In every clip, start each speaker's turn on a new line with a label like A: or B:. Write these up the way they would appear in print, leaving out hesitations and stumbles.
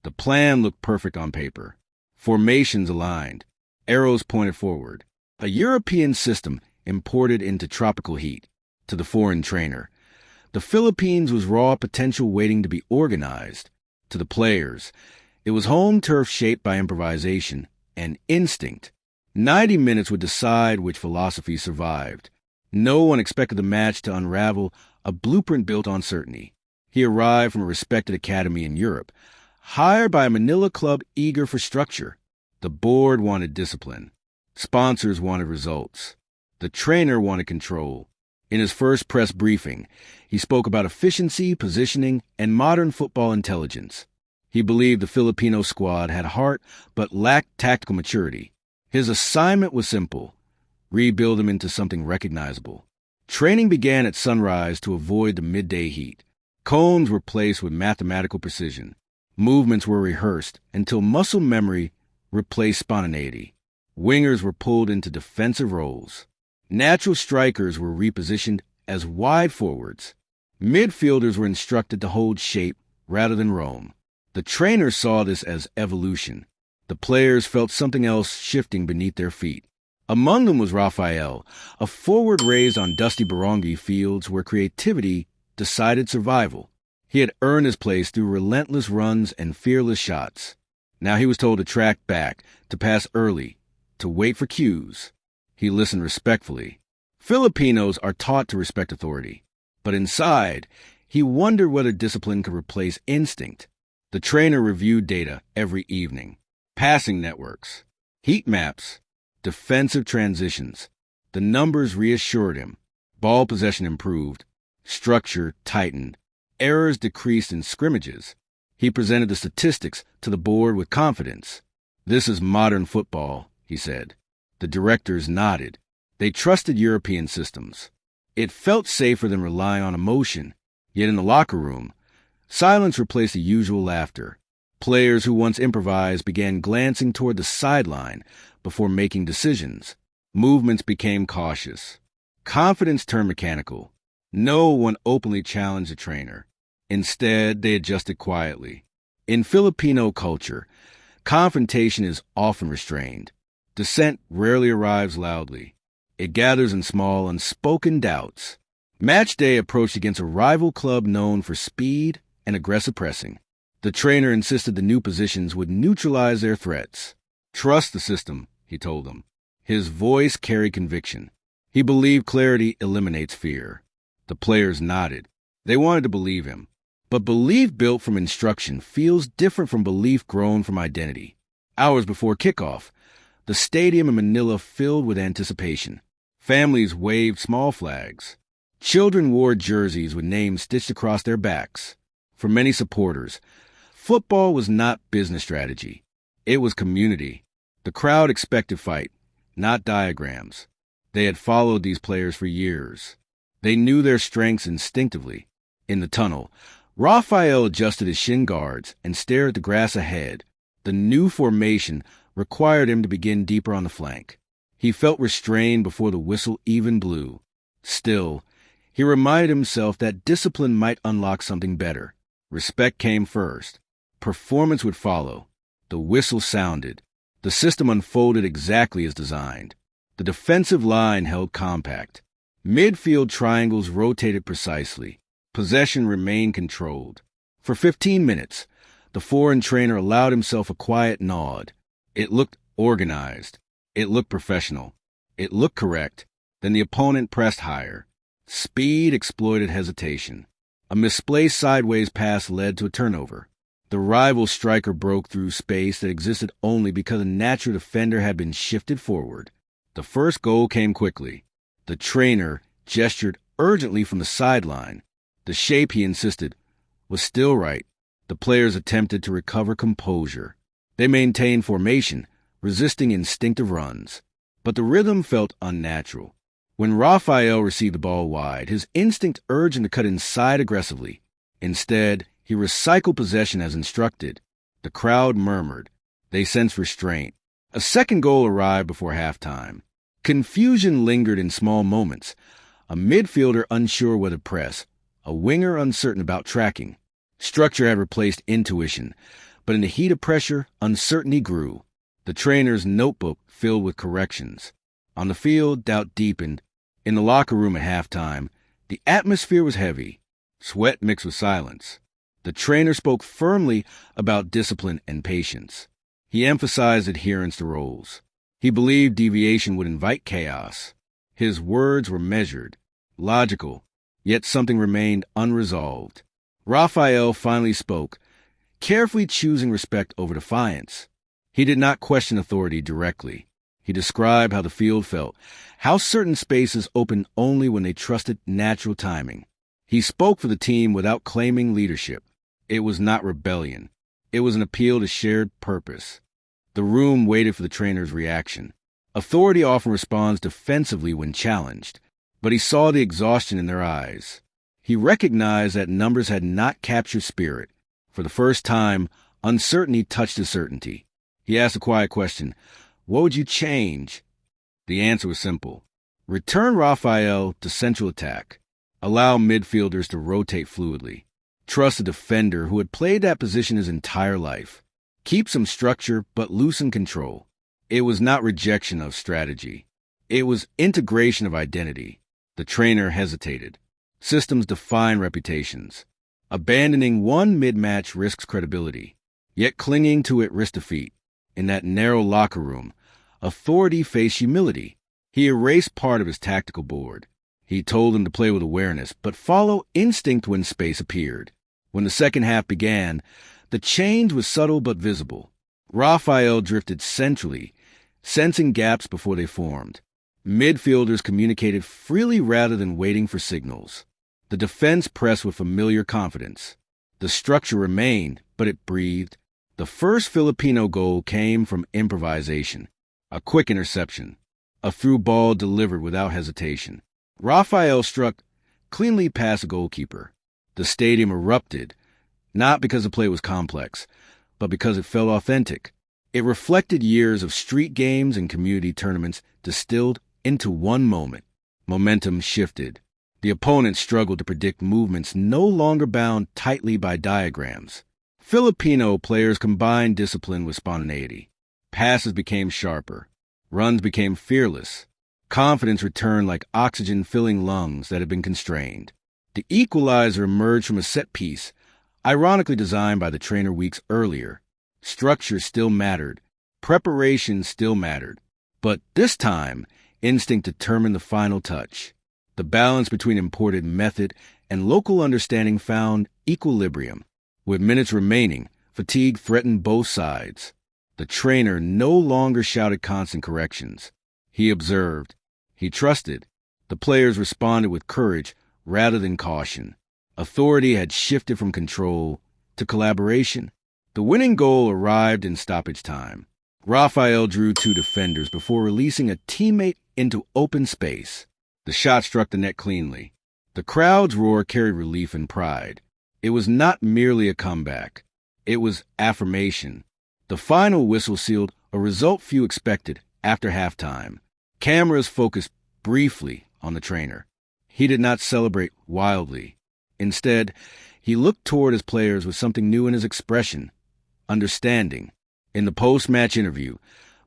A: The plan looked perfect on paper. Formations aligned. Arrows pointed forward. A European system imported into tropical heat. To the foreign trainer, the Philippines was raw potential waiting to be organized. To the players, it was home turf shaped by improvisation and instinct. 90 minutes would decide which philosophy survived. No one expected the match to unravel a blueprint built on certainty. He arrived from a respected academy in Europe, hired by a Manila club eager for structure. The board wanted discipline. Sponsors wanted results. The trainer wanted control. In his first press briefing, he spoke about efficiency, positioning, and modern football intelligence. He believed the Filipino squad had heart but lacked tactical maturity. His assignment was simple: rebuild them into something recognizable. Training began at sunrise to avoid the midday heat. Cones were placed with mathematical precision. Movements were rehearsed until muscle memory replaced spontaneity. Wingers were pulled into defensive roles. Natural strikers were repositioned as wide forwards. Midfielders were instructed to hold shape rather than roam. The trainer saw this as evolution. The players felt something else shifting beneath their feet. Among them was Rafael, a forward raised on dusty barangay fields where creativity decided survival. He had earned his place through relentless runs and fearless shots. Now he was told to track back, to pass early, to wait for cues. He listened respectfully. Filipinos are taught to respect authority. But inside, he wondered whether discipline could replace instinct. The trainer reviewed data every evening. Passing networks, heat maps, defensive transitions. The numbers reassured him. Ball possession improved. Structure tightened. Errors decreased in scrimmages. He presented the statistics to the board with confidence. "This is modern football," he said. The directors nodded. They trusted European systems. It felt safer than relying on emotion. Yet in the locker room, silence replaced the usual laughter. Players who once improvised began glancing toward the sideline before making decisions. Movements became cautious. Confidence turned mechanical. No one openly challenged the trainer. Instead, they adjusted quietly. In Filipino culture, confrontation is often restrained. Dissent rarely arrives loudly. It gathers in small, unspoken doubts. Match day approached against a rival club known for speed and aggressive pressing. The trainer insisted the new positions would neutralize their threats. "Trust the system," he told them. His voice carried conviction. He believed clarity eliminates fear. The players nodded. They wanted to believe him. But belief built from instruction feels different from belief grown from identity. Hours before kickoff, the stadium in Manila filled with anticipation. Families waved small flags. Children wore jerseys with names stitched across their backs. For many supporters, football was not business strategy. It was community. The crowd expected fight, not diagrams. They had followed these players for years. They knew their strengths instinctively. In the tunnel, Rafael adjusted his shin guards and stared at the grass ahead. The new formation required him to begin deeper on the flank. He felt restrained before the whistle even blew. Still, he reminded himself that discipline might unlock something better. Respect came first. Performance would follow. The whistle sounded. The system unfolded exactly as designed. The defensive line held compact. Midfield triangles rotated precisely. Possession remained controlled. For 15 minutes, the foreign trainer allowed himself a quiet nod. It looked organized. It looked professional. It looked correct. Then the opponent pressed higher. Speed exploited hesitation. A misplaced sideways pass led to a turnover. The rival striker broke through space that existed only because a natural defender had been shifted forward. The first goal came quickly. The trainer gestured urgently from the sideline. The shape, he insisted, was still right. The players attempted to recover composure. They maintained formation, resisting instinctive runs. But the rhythm felt unnatural. When Rafael received the ball wide, his instinct urged him to cut inside aggressively. Instead, he recycled possession as instructed. The crowd murmured. They sensed restraint. A second goal arrived before halftime. Confusion lingered in small moments. A midfielder unsure whether to press. A winger uncertain about tracking. Structure had replaced intuition, But in the heat of pressure, uncertainty grew. The trainer's notebook filled with corrections. On the field, doubt deepened. In the locker room at halftime, the atmosphere was heavy, sweat mixed with silence. The trainer spoke firmly about discipline and patience. He emphasized adherence to roles. He believed deviation would invite chaos. His words were measured, logical, yet something remained unresolved. Raphael finally spoke, carefully choosing respect over defiance. He did not question authority directly. He described how the field felt, how certain spaces opened only when they trusted natural timing. He spoke for the team without claiming leadership. It was not rebellion. It was an appeal to shared purpose. The room waited for the trainer's reaction. Authority often responds defensively when challenged, but he saw the exhaustion in their eyes. He recognized that numbers had not captured spirit. For the first time, uncertainty touched his certainty. He asked a quiet question, "What would you change?" The answer was simple. Return Raphael to central attack. Allow midfielders to rotate fluidly. Trust a defender who had played that position his entire life. Keep some structure, but loosen control. It was not rejection of strategy. It was integration of identity. The trainer hesitated. Systems define reputations. Abandoning one mid-match risks credibility, yet clinging to it risks defeat. In that narrow locker room, authority faced humility. He erased part of his tactical board. He told them to play with awareness, but follow instinct when space appeared. When the second half began, the change was subtle but visible. Raphael drifted centrally, sensing gaps before they formed. Midfielders communicated freely rather than waiting for signals. The defense pressed with familiar confidence. The structure remained, but it breathed. The first Filipino goal came from improvisation, a quick interception, a through ball delivered without hesitation. Raphael struck cleanly past the goalkeeper. The stadium erupted, not because the play was complex, but because it felt authentic. It reflected years of street games and community tournaments distilled into one moment. Momentum shifted. The opponent struggled to predict movements no longer bound tightly by diagrams. Filipino players combined discipline with spontaneity. Passes became sharper. Runs became fearless. Confidence returned like oxygen filling lungs that had been constrained. The equalizer emerged from a set piece, ironically designed by the trainer weeks earlier. Structure still mattered. Preparation still mattered. But this time, instinct determined the final touch. The balance between imported method and local understanding found equilibrium. With minutes remaining, fatigue threatened both sides. The trainer no longer shouted constant corrections. He observed. He trusted. The players responded with courage rather than caution. Authority had shifted from control to collaboration. The winning goal arrived in stoppage time. Raphael drew two defenders before releasing a teammate into open space. The shot struck the net cleanly. The crowd's roar carried relief and pride. It was not merely a comeback. It was affirmation. The final whistle sealed a result few expected after halftime. Cameras focused briefly on the trainer. He did not celebrate wildly. Instead, he looked toward his players with something new in his expression, understanding. In the post-match interview,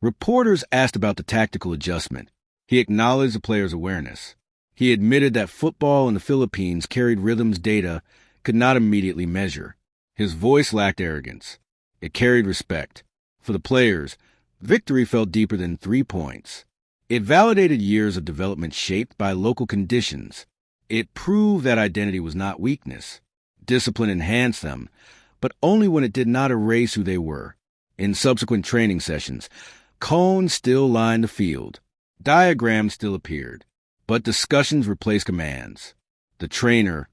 A: reporters asked about the tactical adjustment. He acknowledged the players' awareness. He admitted that football in the Philippines carried rhythms data could not immediately measure. His voice lacked arrogance. It carried respect. For the players, victory felt deeper than 3 points. It validated years of development shaped by local conditions. It proved that identity was not weakness. Discipline enhanced them, but only when it did not erase who they were. In subsequent training sessions, cones still lined the field. Diagrams still appeared, but discussions replaced commands. The trainer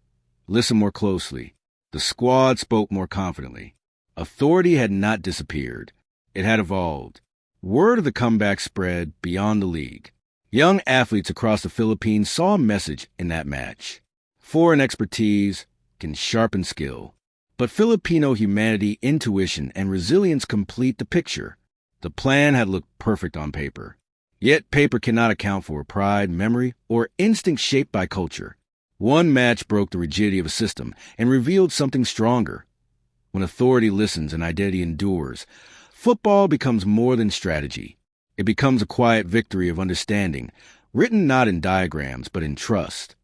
A: listened more closely. The squad spoke more confidently. Authority had not disappeared. It had evolved. Word of the comeback spread beyond the league. Young athletes across the Philippines saw a message in that match. Foreign expertise can sharpen skill, but Filipino humanity, intuition, and resilience complete the picture. The plan had looked perfect on paper. Yet paper cannot account for pride, memory, or instinct shaped by culture. One match broke the rigidity of a system and revealed something stronger. when authority listens and identity endures, football becomes more than strategy. It becomes a quiet victory of understanding, written not in diagrams but in trust.